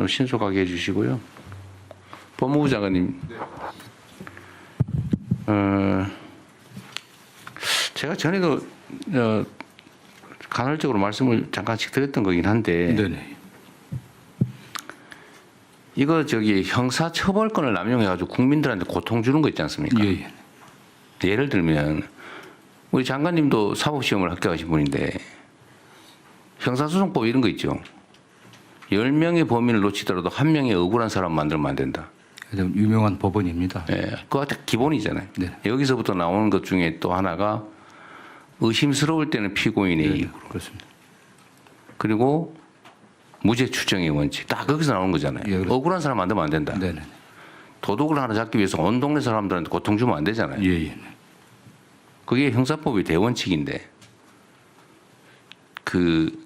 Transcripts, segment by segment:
신속하게 해주시고요. 법무부 장관님, 제가 전에도 간헐적으로 말씀을 잠깐씩 드렸던 거긴 한데, 네네. 이거 형사처벌권을 남용해가지고 국민들한테 고통 주는 거 있지 않습니까? 예. 예를 들면 우리 장관님도 사법시험을 합격하신 분인데 형사소송법 이런 거 있죠. 10명의 범인을 놓치더라도 1명의 억울한 사람 만들면 안 된다. 유명한 법원입니다. 예, 그거 기본이잖아요. 네. 여기서부터 나오는 것 중에 또 하나가 의심스러울 때는 피고인의 네, 이익으로. 그렇습니다. 그리고 무죄 추정의 원칙. 다 거기서 나오는 거잖아요. 예, 억울한 사람 만들면 안 된다. 네네. 도둑을 하나 잡기 위해서 온 동네 사람들한테 고통 주면 안 되잖아요. 예. 그게 형사법의 대원칙인데.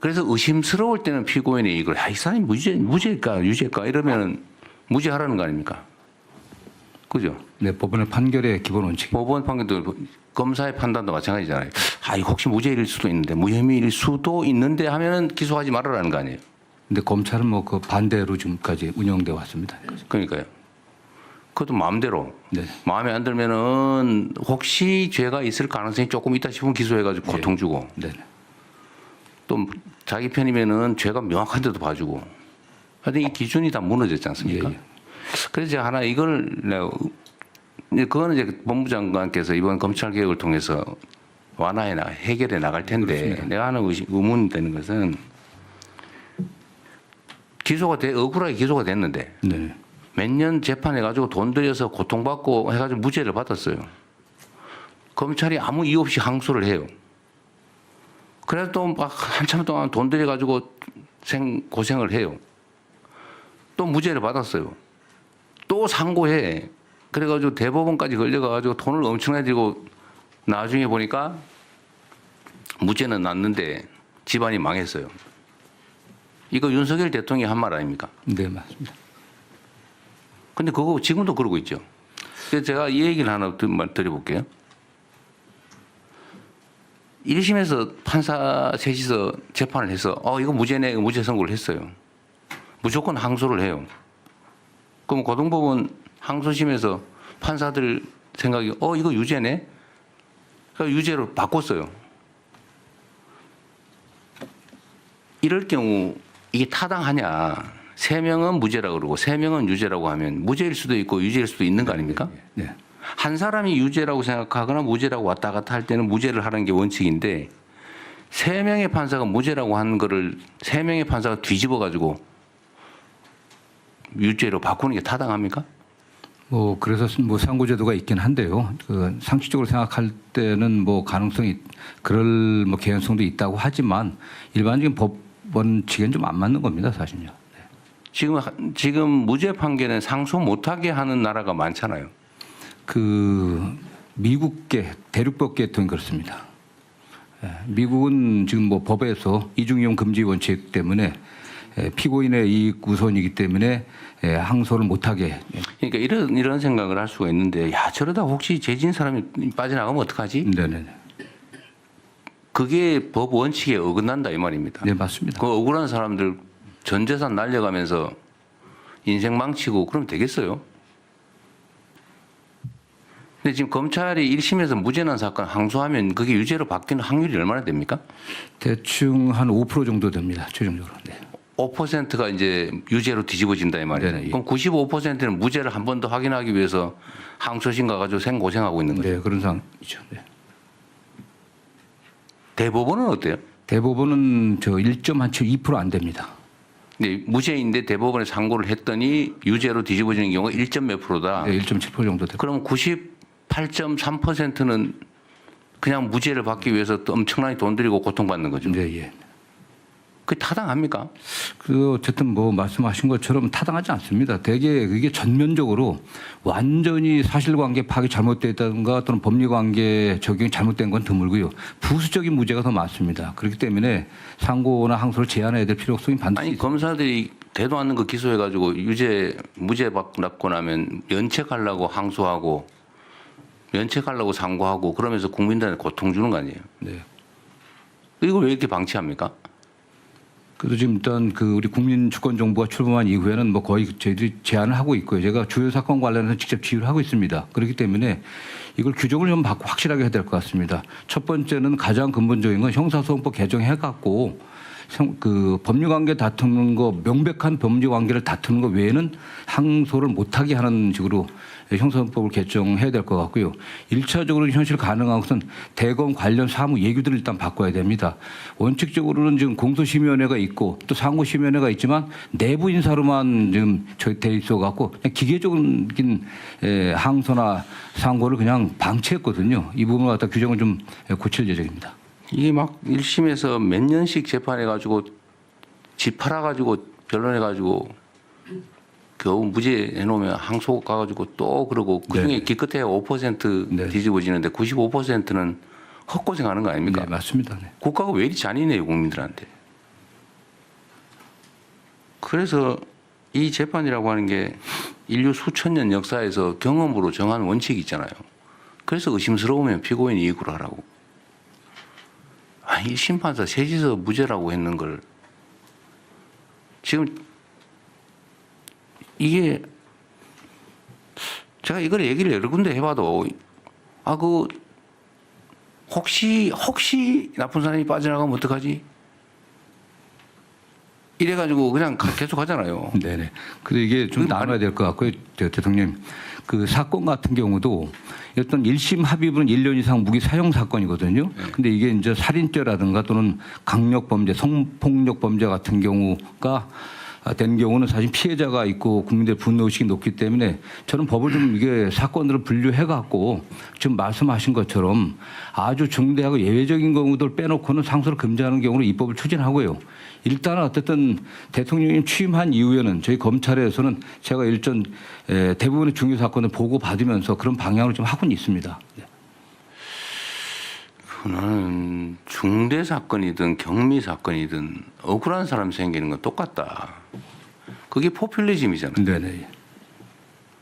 그래서 의심스러울 때는 피고인의 이익을, 이 사람이 무죄일까, 유죄일까 이러면 무죄하라는 거 아닙니까? 그죠? 네, 법원의 판결의 기본 원칙. 법원 판결도 검사의 판단도 마찬가지잖아요. 이거 혹시 무죄일 수도 있는데, 무혐의일 수도 있는데 하면은 기소하지 말아라는 거 아니에요? 근데 검찰은 뭐 그 반대로 지금까지 운영돼 왔습니다. 그러니까요. 그것도 마음대로. 네. 마음에 안 들면은 혹시 죄가 있을 가능성이 조금 있다 싶으면 기소해가지고 고통 주고. 네. 또 자기 편이면은 죄가 명확한데도 봐주고. 하여튼 이 기준이 다 무너졌지 않습니까? 예. 그래서 제가 하나 이걸 그거는 이제 법무장관께서 이번 검찰 개혁을 통해서 해결해 나갈 텐데 그렇습니다. 내가 하는 의문이 되는 것은 억울하게 기소가 됐는데 네. 몇 년 재판해가지고 돈 들여서 고통받고 해가지고 무죄를 받았어요. 검찰이 아무 이유 없이 항소를 해요. 그래도 또 막 한참 동안 돈 들여가지고 고생을 해요. 또 무죄를 받았어요. 또 상고해. 그래가지고 대법원까지 걸려가지고 돈을 엄청나게 들고 나중에 보니까 무죄는 났는데 집안이 망했어요. 이거 윤석열 대통령이 한 말 아닙니까? 네, 맞습니다. 근데 그거 지금도 그러고 있죠. 그래서 제가 이 얘기를 하나 드려볼게요. 1심에서 판사 셋이서 재판을 해서 이거 무죄네, 무죄 선고를 했어요. 무조건 항소를 해요. 그럼 고등법원 항소심에서 판사들 생각이 이거 유죄네? 그래서 유죄로 바꿨어요. 이럴 경우 이게 타당하냐? 3명은 무죄라고 그러고 3명은 유죄라고 하면 무죄일 수도 있고 유죄일 수도 있는 거 아닙니까? 네. 한 사람이 유죄라고 생각하거나 무죄라고 왔다 갔다 할 때는 무죄를 하는 게 원칙인데 3명의 판사가 무죄라고 하는 거를 3명의 판사가 뒤집어 가지고 유죄로 바꾸는 게 타당합니까? 뭐 그래서 뭐 상고제도가 있긴 한데요. 그 상식적으로 생각할 때는 뭐 가능성이 그럴 뭐 개연성도 있다고 하지만 일반적인 법원칙엔 좀 안 맞는 겁니다, 사실요. 네. 지금 무죄 판결은 상소 못하게 하는 나라가 많잖아요. 그 미국계 대륙법 계통이 그렇습니다. 미국은 지금 뭐 법에서 이중이용 금지 원칙 때문에 피고인의 이익 우선이기 때문에 항소를 못하게. 그러니까 이런 생각을 할 수가 있는데, 저러다 혹시 죄진 사람이 빠져나가면 어떡하지? 네네. 그게 법 원칙에 어긋난다 이 말입니다. 네, 맞습니다. 그 억울한 사람들 전 재산 날려가면서 인생 망치고 그러면 되겠어요? 근데 지금 검찰이 1심에서 무죄 난 사건 항소하면 그게 유죄로 바뀌는 확률이 얼마나 됩니까? 대충 한 5% 정도 됩니다. 최종적으로. 네. 5%가 이제 유죄로 뒤집어진다 이 말이에요. 네네. 그럼 95%는 무죄를 한 번 더 확인하기 위해서 항소심 가가지고 생고생하고 있는 거죠. 네, 그런 상황이죠. 네. 대법원은 어때요? 대법원은 저 1.2%안 됩니다. 네, 무죄인데 대법원에 상고를 했더니 유죄로 뒤집어지는 경우가 1점 몇 프로다. 네, 1.7% 정도 됩니다. 그럼 98.3%는 그냥 무죄를 받기 위해서 또 엄청나게 돈 들이고 고통받는 거죠. 네, 예. 그게 타당합니까? 그 어쨌든 뭐 말씀하신 것처럼 타당하지 않습니다. 대개 그게 전면적으로 완전히 사실관계 파악이 잘못됐다든가 또는 법리관계 적용이 잘못된 건 드물고요. 부수적인 무죄가 더 많습니다. 그렇기 때문에 상고나 항소를 제한해야 될 필요성이 반드시 아니 검사들이 대도 않는 거 기소해가지고 무죄 받고 나면 면책하려고 항소하고 면책하려고 상고하고 그러면서 국민들한테 고통 주는 거 아니에요? 네. 이걸 왜 이렇게 방치합니까? 그래도 지금 일단 그 우리 국민주권정부가 출범한 이후에는 뭐 거의 저희들이 제안을 하고 있고요. 제가 주요 사건 관련해서 직접 지휘를 하고 있습니다. 그렇기 때문에 이걸 규정을 좀 확실하게 해야 될 것 같습니다. 첫 번째는 가장 근본적인 건 형사소송법 개정해갖고 그 법률관계 다투는 거 명백한 법률관계를 다투는 거 외에는 항소를 못하게 하는 식으로 형사소송법을 개정해야 될 것 같고요. 1차적으로 현실 가능한 것은 대검 관련 사무 예규들을 일단 바꿔야 됩니다. 원칙적으로는 지금 공소심의위원회가 있고 또 상고심의위원회가 있지만 내부 인사로만 지금 돼 있어갖고 그냥 기계적인 항소나 상고를 그냥 방치했거든요. 이 부분을 갖다 규정을 좀 고칠 예정입니다. 이게 막 1심에서 몇 년씩 재판해가지고 집 팔아가지고 변론해가지고 겨우 무죄 해놓으면 항소 가가지고 또 그러고 그중에 기껏해야 5% 네. 뒤집어지는데 95%는 헛고생하는 거 아닙니까? 네, 맞습니다. 네. 국가가 왜 이리 잔인해요 국민들한테. 그래서 이 재판이라고 하는 게 인류 수천 년 역사에서 경험으로 정한 원칙이 있잖아요. 그래서 의심스러우면 피고인 이익으로 하라고. 이 심판사 셋이서 무죄라고 했는 걸 지금 이게 제가 이걸 얘기를 여러 군데 해봐도 혹시 나쁜 사람이 빠져나가면 어떡하지? 이래가지고 그냥 계속 하잖아요. 네네. 그래서 이게 좀 나눠야 될 것 같고요. 대통령. 그 사건 같은 경우도 어떤 1심 합의부는 1년 이상 무기 사용 사건이거든요. 근데 이게 이제 살인죄라든가 또는 강력범죄, 성폭력범죄 같은 경우가 된 경우는 사실 피해자가 있고 국민들 분노의식이 높기 때문에 저는 법을 좀 이게 사건들을 분류해 갖고 지금 말씀하신 것처럼 아주 중대하고 예외적인 경우들 빼놓고는 상소를 금지하는 경우로 입법을 추진하고요. 일단은 어쨌든 대통령님 취임한 이후에는 저희 검찰에서는 제가 일전 대부분의 중요 사건을 보고 받으면서 그런 방향을 좀 하고는 있습니다. 그거는 중대 사건이든 경미 사건이든 억울한 사람 생기는 건 똑같다. 그게 포퓰리즘이잖아요. 네네.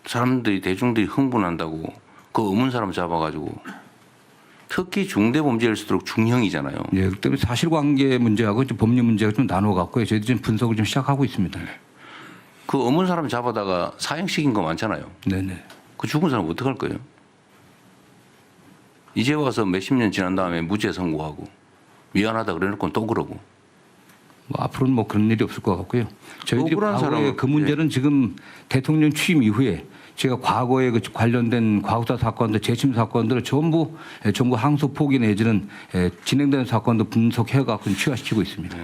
사람들이 대중들이 흥분한다고 그 없는 사람 잡아가지고 특히 중대 범죄일수록 중형이잖아요. 예, 그 때문에 사실관계 문제하고 좀 법률 문제가 좀 나눠 갖고 저희들이 좀 분석을 좀 시작하고 있습니다. 그 없는 사람 잡아다가 사형시킨 거 많잖아요. 네네. 그 죽은 사람 어떡할 거예요? 이제 와서 몇십 년 지난 다음에 무죄 선고하고 미안하다 그래놓고 또 그러고. 뭐 앞으로는 뭐 그런 일이 없을 것 같고요. 저희들이 억울한 과거에 사람은- 그 문제는 지금 대통령 취임 이후에 제가 과거에 그 관련된 과거사 사건들, 재심 사건들을 전부 항소 포기 내지는 진행되는 사건도 분석해 갖고 취하시키고 있습니다.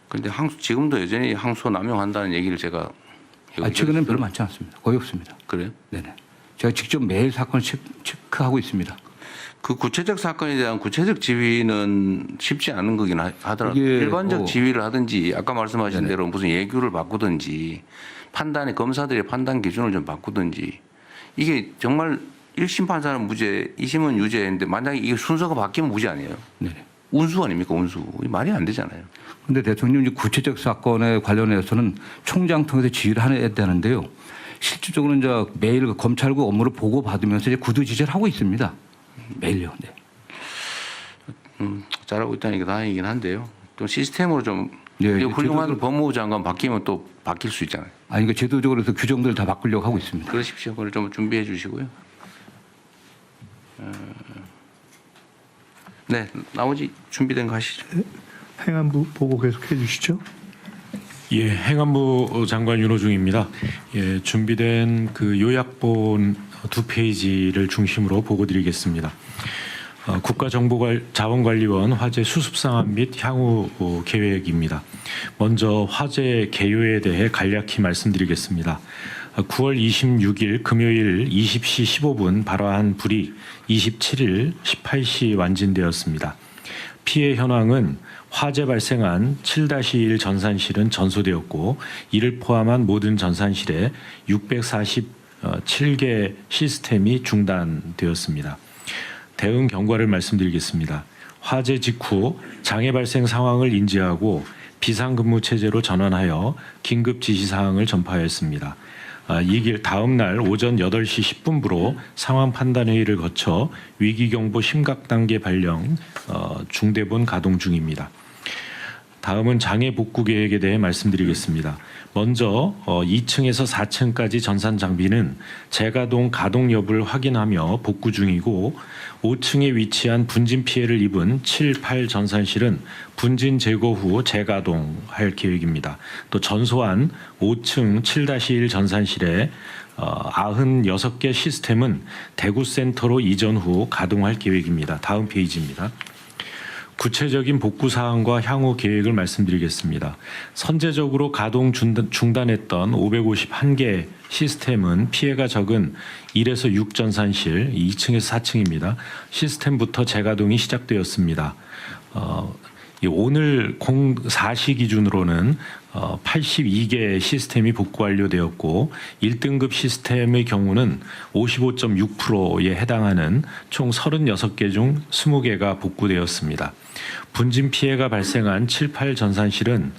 근데 지금도 여전히 항소 남용한다는 얘기를 제가 최근에는 별로 많지 않습니다. 거의 없습니다. 그래요? 네네. 제가 직접 매일 사건을 체크하고 있습니다. 그 구체적 사건에 대한 구체적 지휘는 쉽지 않은 거긴 하더라도 이게 일반적 뭐- 지휘를 하든지 아까 말씀하신 네네. 대로 무슨 예규를 바꾸든지 검사들의 판단 기준을 좀 바꾸든지 이게 정말 1심 판사는 무죄, 2심은 유죄인데 만약에 이게 순서가 바뀌면 무죄 아니에요? 네네. 운수 아닙니까 운수? 이게 말이 안 되잖아요. 그런데 대통령이 구체적 사건에 관련해서는 총장 통해서 지휘를 해야 되는데요. 실질적으로 이제 매일 그 검찰국 업무를 보고 받으면서 이제 구두지시를 하고 있습니다. 매일요. 네. 잘하고 있다는 게 다행이긴 한데요. 또 시스템으로 좀 예, 이거 훌륭한 제도도- 법무부 장관 바뀌면 또 바뀔 수 있잖아요. 아니, 그러니까 제도적으로 해서 규정들을 다 바꾸려고 하고 있습니다. 그러십시오. 그걸 좀 준비해 주시고요. 네, 나머지 준비된 거 하시죠. 행안부 보고 계속해 주시죠. 예, 행안부 장관 윤호중입니다. 예, 준비된 그 요약본 2페이지를 중심으로 보고드리겠습니다. 국가정보자원관리원 화재 수습 상황 및 향후 계획입니다. 먼저 화재 개요에 대해 간략히 말씀드리겠습니다. 9월 26일 금요일 20시 15분 발화한 불이 27일 18시 완진되었습니다. 피해 현황은 화재 발생한 7-1 전산실은 전소되었고 이를 포함한 모든 전산실에 647개 시스템이 중단되었습니다. 대응 경과를 말씀드리겠습니다. 화재 직후 장애 발생 상황을 인지하고 비상근무 체제로 전환하여 긴급 지시사항을 전파하였습니다. 이길 다음 날 오전 8시 10분부로 상황 판단 회의를 거쳐 위기경보 심각 단계 발령 중대본 가동 중입니다. 다음은 장애 복구 계획에 대해 말씀드리겠습니다. 먼저 2층에서 4층까지 전산 장비는 재가동 가동 여부를 확인하며 복구 중이고 5층에 위치한 분진 피해를 입은 7, 8 전산실은 분진 제거 후 재가동할 계획입니다. 또 전소한 5층 7-1 전산실에 96개 시스템은 대구센터로 이전 후 가동할 계획입니다. 다음 페이지입니다. 구체적인 복구 사항과 향후 계획을 말씀드리겠습니다. 선제적으로 가동 중단했던 551개 시스템은 피해가 적은 1에서 6 전산실 2층에서 4층입니다. 시스템부터 재가동이 시작되었습니다. 오늘 04시 기준으로는 82개 시스템이 복구 완료되었고 1등급 시스템의 경우는 55.6%에 해당하는 총 36개 중 20개가 복구되었습니다. 분진 피해가 발생한 7, 8 전산실은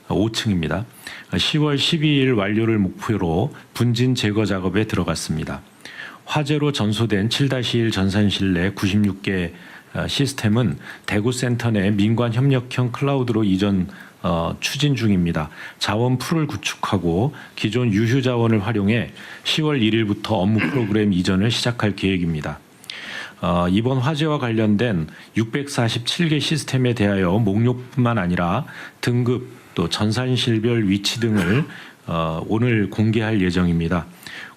5층입니다. 10월 12일 완료를 목표로 분진 제거 작업에 들어갔습니다. 화재로 전소된 7-1 전산실 내 96개 시스템은 대구센터 내 민관 협력형 클라우드로 이전 추진 중입니다. 자원 풀을 구축하고 기존 유휴 자원을 활용해 10월 1일부터 업무 프로그램 이전을 시작할 계획입니다. 이번 화재와 관련된 647개 시스템에 대하여 목록뿐만 아니라 등급 또 전산실별 위치 등을 오늘 공개할 예정입니다.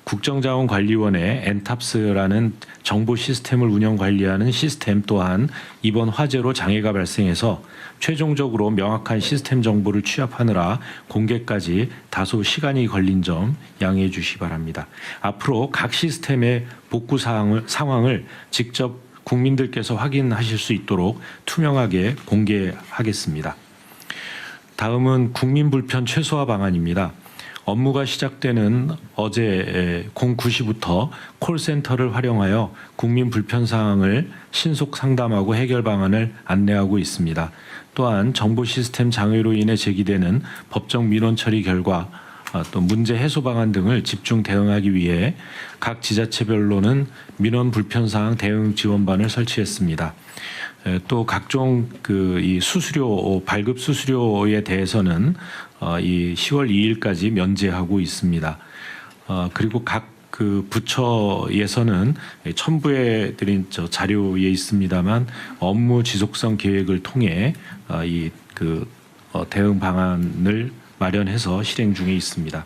국정자원관리원회 엔탑스라는 정보 시스템을 운영 관리하는 시스템 또한 이번 화재로 장애가 발생해서 최종적으로 명확한 시스템 정보를 취합하느라 공개까지 다소 시간이 걸린 점 양해해 주시기 바랍니다. 앞으로 각 시스템의 복구 상황을 직접 국민들께서 확인하실 수 있도록 투명하게 공개하겠습니다. 다음은 국민 불편 최소화 방안입니다. 업무가 시작되는 어제 09시부터 콜센터를 활용하여 국민 불편 사항을 신속 상담하고 해결 방안을 안내하고 있습니다. 또한 정보 시스템 장애로 인해 제기되는 법정 민원 처리 결과 또 문제 해소 방안 등을 집중 대응하기 위해 각 지자체별로는 민원 불편 사항 대응 지원반을 설치했습니다. 또 각종 이 수수료 발급 수수료에 대해서는 이 10월 2일까지 면제하고 있습니다. 그리고 각 부처에서는 첨부해 드린 자료에 있습니다만 업무 지속성 계획을 통해 대응 방안을 마련해서 실행 중에 있습니다.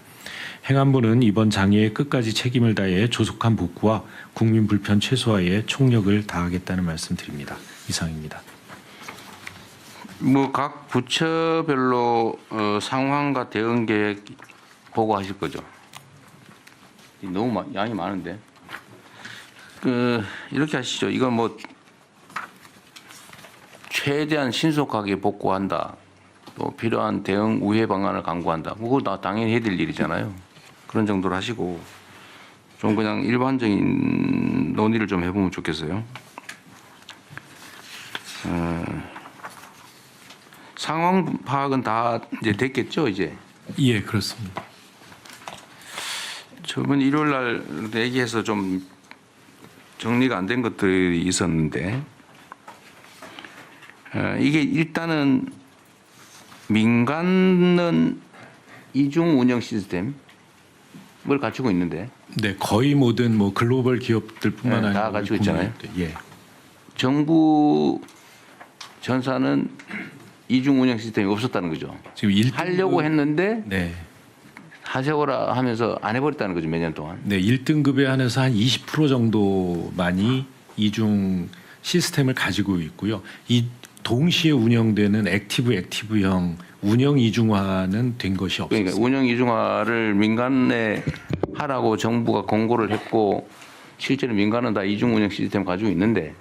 행안부는 이번 장애에 끝까지 책임을 다해 조속한 복구와 국민 불편 최소화에 총력을 다하겠다는 말씀드립니다. 이상입니다. 각 부처별로 상황과 대응 계획 보고하실 거죠? 너무 양이 많은데 이렇게 하시죠. 이건 최대한 신속하게 복구한다. 또 필요한 대응 우회 방안을 강구한다. 그거 당연히 해야 될 일이잖아요. 그런 정도로 하시고 좀 그냥 일반적인 논의를 좀 해보면 좋겠어요. 상황 파악은 다 이제 됐겠죠, 이제? 예, 그렇습니다. 저번 일요일 날 얘기해서 좀 정리가 안 된 것들이 있었는데 이게 일단은 민간은 이중 운영 시스템을 갖추고 있는데 네, 거의 모든 글로벌 기업들뿐만 아니라 다 갖추고 있잖아요. 예. 정부 전사는 이중 운영 시스템이 없었다는 거죠. 지금 하려고 했는데 네. 하세요라 하면서 안 해버렸다는 거죠, 몇 년 동안. 네, 1등급에 한해서 한 20% 정도만이 이중 시스템을 가지고 있고요. 이 동시에 운영되는 액티브형 운영 이중화는 된 것이 없습니다. 그러니까 운영 이중화를 민간에 하라고 정부가 공고를 했고 실제로 민간은 다 이중 운영 시스템을 가지고 있는데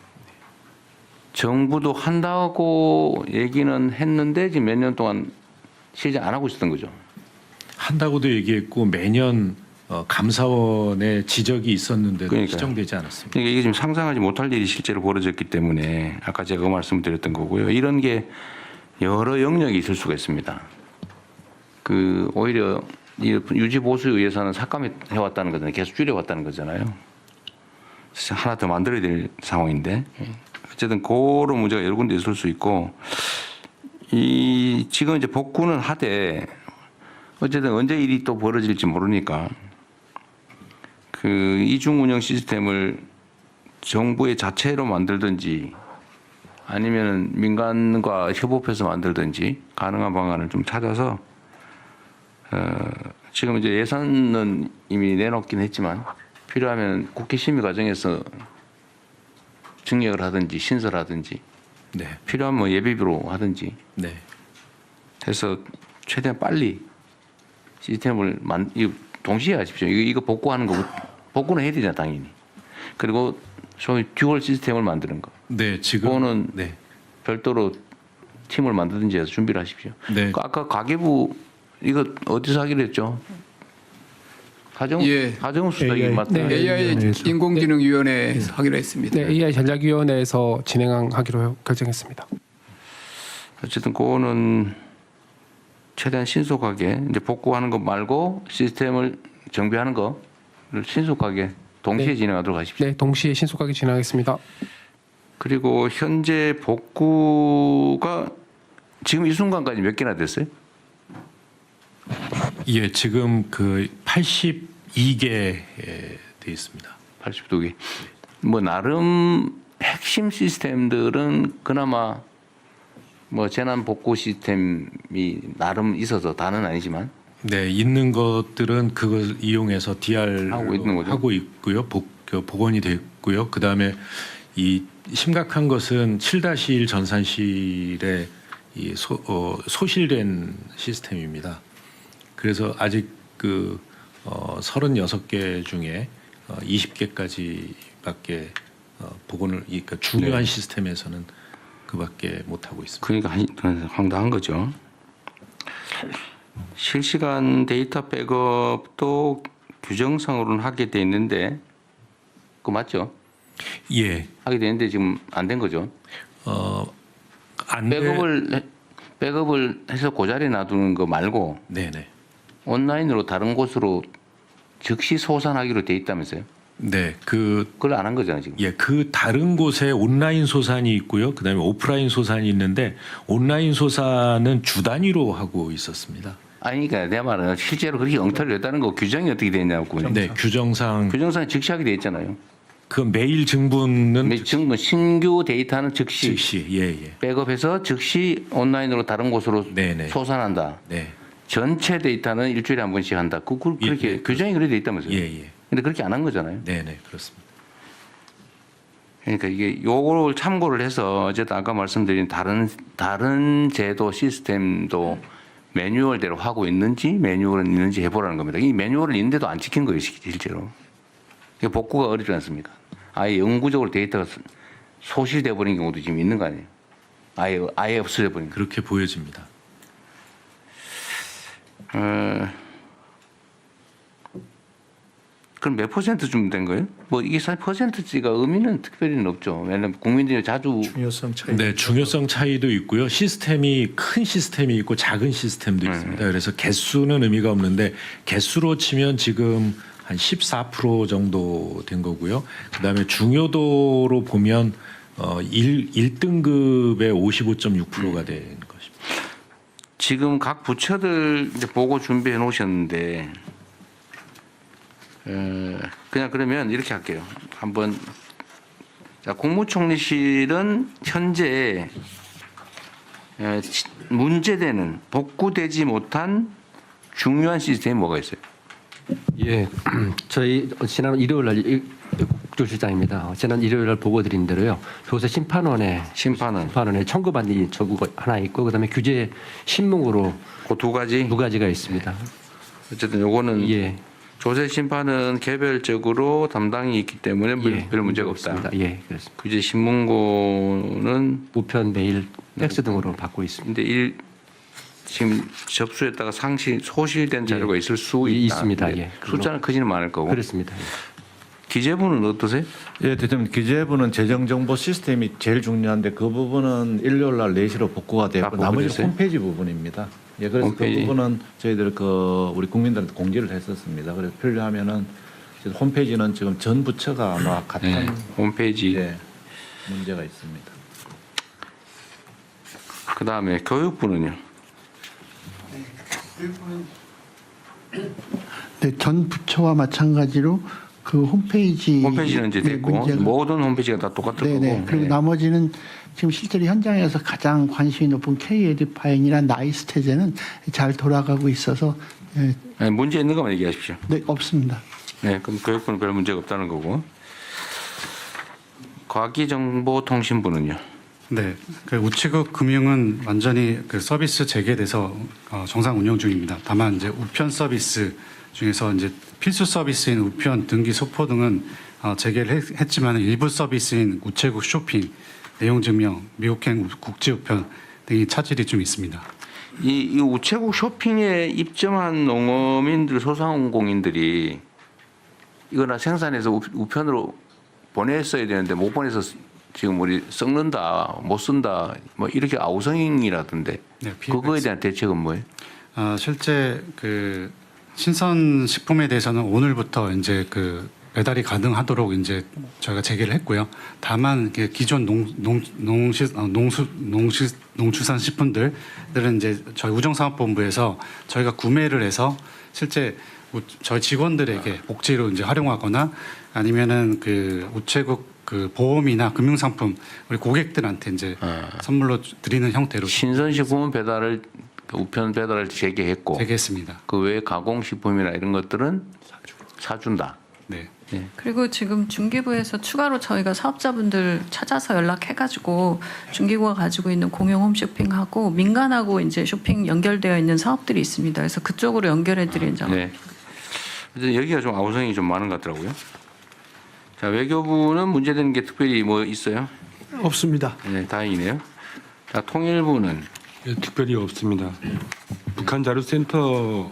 정부도 한다고 얘기는 했는데 지금 몇 년 동안 실제 안 하고 있었던 거죠. 한다고도 얘기했고 매년 감사원의 지적이 있었는데도 그러니까요. 시정되지 않았습니다. 그러니까 이게 지금 상상하지 못할 일이 실제로 벌어졌기 때문에 아까 제가 그 말씀드렸던 거고요. 이런 게 여러 영역이 있을 수가 있습니다. 오히려 유지 보수에 의해서는 삭감해 왔다는 거잖아요. 계속 줄여왔다는 거잖아요. 하나 더 만들어야 될 상황인데 어쨌든 그런 문제가 여러 군데 있을 수 있고 이 지금 이제 복구는 하되 어쨌든 언제 일이 또 벌어질지 모르니까 그 이중 운영 시스템을 정부의 자체로 만들든지 아니면 민간과 협업해서 만들든지 가능한 방안을 좀 찾아서 지금 이제 예산은 이미 내놓긴 했지만 필요하면 국회 심의 과정에서 증액을 하든지 신설하든지 네. 필요하면 뭐 예비비로 하든지 네. 해서 최대한 빨리 시스템을 동시에 하십시오. 이거 복구하는 거 복구는 해야 되잖아 당연히. 그리고 소위 듀얼 시스템을 만드는 거. 네, 지금 그거는 네. 별도로 팀을 만드든지 해서 준비를 하십시오. 네. 아까 가계부 이거 어디서 하기로 했죠? 가정 수석이 AI. 맞다. 네, AI 네. 인공지능위원회에서 하기로 했습니다. 네, AI 전략위원회에서 진행하기로 결정했습니다. 어쨌든 그거는 최대한 신속하게 이제 복구하는 것 말고 시스템을 정비하는 거를 신속하게 동시에 네. 진행하도록 하십시오. 네, 동시에 신속하게 진행하겠습니다. 그리고 현재 복구가 지금 이 순간까지 몇 개나 됐어요? 예, 지금 그 82개 돼 있습니다. 82개. 뭐 나름 핵심 시스템들은 그나마 뭐 재난 복구 시스템이 나름 있어서 다는 아니지만 네, 있는 것들은 그걸 이용해서 DR 하고 있는 거죠. 하고 있고요. 복원이 됐고요. 그다음에 이 심각한 것은 7-1 전산실에 이 소실된 시스템입니다. 그래서 아직 그 36개 중에 20개까지밖에 복원을 그러니까 중요한 시스템에서는 그밖에 못 하고 있습니다. 그러니까 황당한 거죠. 실시간 데이터 백업도 규정상으로는 하게 돼 있는데 그거 맞죠? 예, 하게 되는데 지금 안 된 거죠. 안 돼. 백업을 해서 그 자리에 놔두는 거 말고 네네. 온라인으로 다른 곳으로 즉시 소산하기로 돼 있다면서요? 네, 그 그걸 안 한 거잖아요 지금. 예, 그 다른 곳에 온라인 소산이 있고요. 그다음에 오프라인 소산이 있는데 온라인 소산은 주 단위로 하고 있었습니다. 아니 그러니까 내 말은 실제로 그렇게 엉터리를 냈다는 거 규정이 어떻게 돼 있냐고. 네, 규정상 규정상 즉시 하게 돼 있잖아요. 그 메일 증분은 지금 신규 데이터는 즉시 즉시 예. 백업해서 즉시 온라인으로 다른 곳으로 네네. 소산한다. 네. 전체 데이터는 일주일에 한 번씩 한다. 그렇게 예, 규정이 그렇게 돼 있다면서요. 예. 근데 그렇게 안 한 거잖아요. 네네, 그렇습니다. 그러니까 이게 요거를 참고를 해서 어쨌든 아까 말씀드린 다른 제도 시스템도 매뉴얼대로 하고 있는지 매뉴얼은 있는지 해보라는 겁니다. 이 매뉴얼을 있는데도 안 지킨 거예요, 실제로. 이게 복구가 어렵지 않습니까? 아예 영구적으로 데이터가 소실돼 버린 경우도 지금 있는 거 아니에요? 아예 없어져 버린 거. 그렇게 보여집니다. 그럼 몇 퍼센트쯤 된 거예요? 뭐 이게 사실 퍼센트지가 의미는 특별히는 없죠. 왜냐하면 국민들이 자주 중요성 차이. 네, 중요성 차이도 있고요. 시스템이 큰 시스템이 있고 작은 시스템도 있습니다. 그래서 개수는 의미가 없는데 개수로 치면 지금 한 14% 정도 된 거고요. 그다음에 중요도로 보면 1등급의 55.6%가 된 것입니다. 지금 각 부처들 이제 보고 준비해 놓으셨는데 그냥 그러면 이렇게 할게요. 한번 자, 국무총리실은 현재 문제되는 복구되지 못한 중요한 시스템이 뭐가 있어요? 예, 저희 지난 일요일 날 국조실장입니다. 지난 일요일 날 보고 드린 대로요. 조세 심판원에 청구반이 저거 하나 있고 그다음에 규제 신문으로 그 두 가지. 두 가지가 있습니다. 어쨌든 요거는 예, 조세 심판은 개별적으로 담당이 있기 때문에 예, 별 문제가 없다. 없습니다. 예, 그렇습니다. 규제 신문고는 우편, 메일, 팩스 등으로 받고 있습니다. 근데 지금 접수했다가 소실된 자료가 있을 수 예, 있다. 있습니다. 근데 예, 숫자는 크지는 않을 거고. 그렇습니다. 예. 기재부는 어떠세요? 예, 대통령 기재부는 재정정보 시스템이 제일 중요한데 그 부분은 일요일 날 4시로 복구가 되고 나머지 복구됐어요? 홈페이지 부분입니다. 예, 그래서 홈페이지. 그 부분은 저희들 우리 국민들한테 공지를 했었습니다. 그래서 필요하면은 지금 홈페이지는 지금 전 부처가 아마 같은 홈페이지. 예, 문제가 있습니다. 그 다음에 교육부는요. 네, 전 부처와 마찬가지로 그 홈페이지는 이제 네, 됐고 문제가- 모든 홈페이지가 다 똑같을 네네. 거고. 그리고 네. 나머지는 지금 실제로 현장에서 가장 관심이 높은 K-에듀파인이나 나이스 태제는 잘 돌아가고 있어서 네, 네, 문제 있는 것만 얘기하십시오. 네, 없습니다. 네, 그럼 교육부는 별 문제가 없다는 거고. 과기정보통신부는요. 네, 그 우체국 금융은 완전히 그 서비스 재개돼서 정상 운영 중입니다. 다만 이제 우편 서비스 중에서 이제 필수 서비스인 우편, 등기, 소포 등은 재개를 했지만 일부 서비스인 우체국 쇼핑, 내용 증명, 미국행 국제 우편 등이 차질이 좀 있습니다. 이 우체국 쇼핑에 입점한 농어민들, 소상공인들이 이거나 생산해서 우편으로 보냈어야 되는데 못 보내서 지금 우리 썩는다, 못 쓴다, 뭐 이렇게 아우성이라던데. 네, 피해가 그거에 대한 대책은 뭐예요? 실제 그 신선 식품에 대해서는 오늘부터 이제 그 배달이 가능하도록 이제 저희가 재개를 했고요. 다만 이게 기존 농수산식품들은 이제 저희 우정사업본부에서 저희가 구매를 해서 실제 저희 직원들에게 복지로 이제 활용하거나 아니면은 그 우체국 그 보험이나 금융상품 우리 고객들한테 이제 선물로 드리는 형태로 신선식품은 배달을 우편 배달을 재개했고 재개했습니다. 그 외에 가공식품이나 이런 것들은 사준다. 네. 그리고 지금 중기부에서 추가로 저희가 사업자분들 찾아서 연락해가지고 중기부가 가지고 있는 공용 홈쇼핑하고 민간하고 이제 쇼핑 연결되어 있는 사업들이 있습니다. 그래서 그쪽으로 연결해드리는 작업. 네. 근데 여기가 좀 아우성이 좀 많은 것 같더라고요. 자, 외교부는 문제되는 게 특별히 뭐 있어요? 없습니다. 네, 다행이네요. 자, 통일부는 예, 특별히 없습니다. 북한 자료센터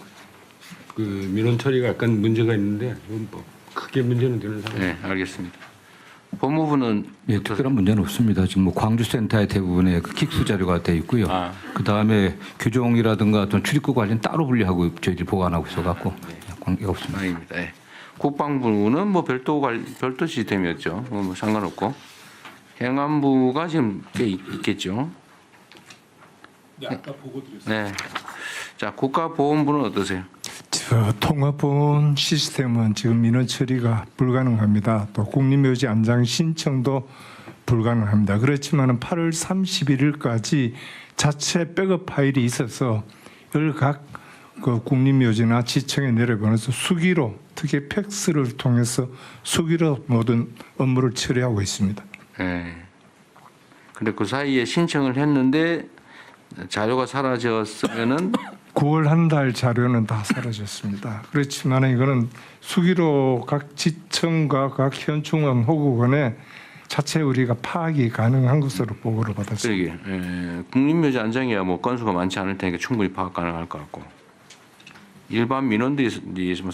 그 민원 처리가 약간 문제가 있는데 이건 뭐 크게 문제는 되는 상황. 네, 알겠습니다. 법무부는 예, 특별한 문제는 없습니다. 지금 뭐 광주센터의 대부분의 그 킥수 자료가 돼 있고요. 그 다음에 교정이라든가 어떤 출입국 관련 따로 분리하고 저희들이 보관하고 있어갖고 관계가 없습니다. 아닙니다. 네. 국방부는 뭐 별도 시스템이었죠. 뭐 상관없고 행안부가 지금 꽤 있겠죠. 네, 아까 보고 드렸어요. 네. 자, 국가보훈부는 어떠세요? 저 통합보험 시스템은 지금 민원 처리가 불가능합니다. 또 국립묘지 안장 신청도 불가능합니다. 그렇지만 8월 31일까지 자체 백업 파일이 있어서 이걸 각 그 국립묘지나 지청에 내려보내서 수기로 특히 팩스를 통해서 수기로 모든 업무를 처리하고 있습니다. 네. 근데 그 사이에 신청을 했는데 자료가 사라졌으면은 9월 한 달 자료는 다 사라졌습니다. 그렇지만 이거는 수기로 각 지청과 각 현충원 호구원에 자체 우리가 파악이 가능한 것으로 보고를 받았습니다. 그러게 국립묘지 안장이야 뭐 건수가 많지 않을 테니까 충분히 파악 가능할 것 같고 일반 민원들이 있으면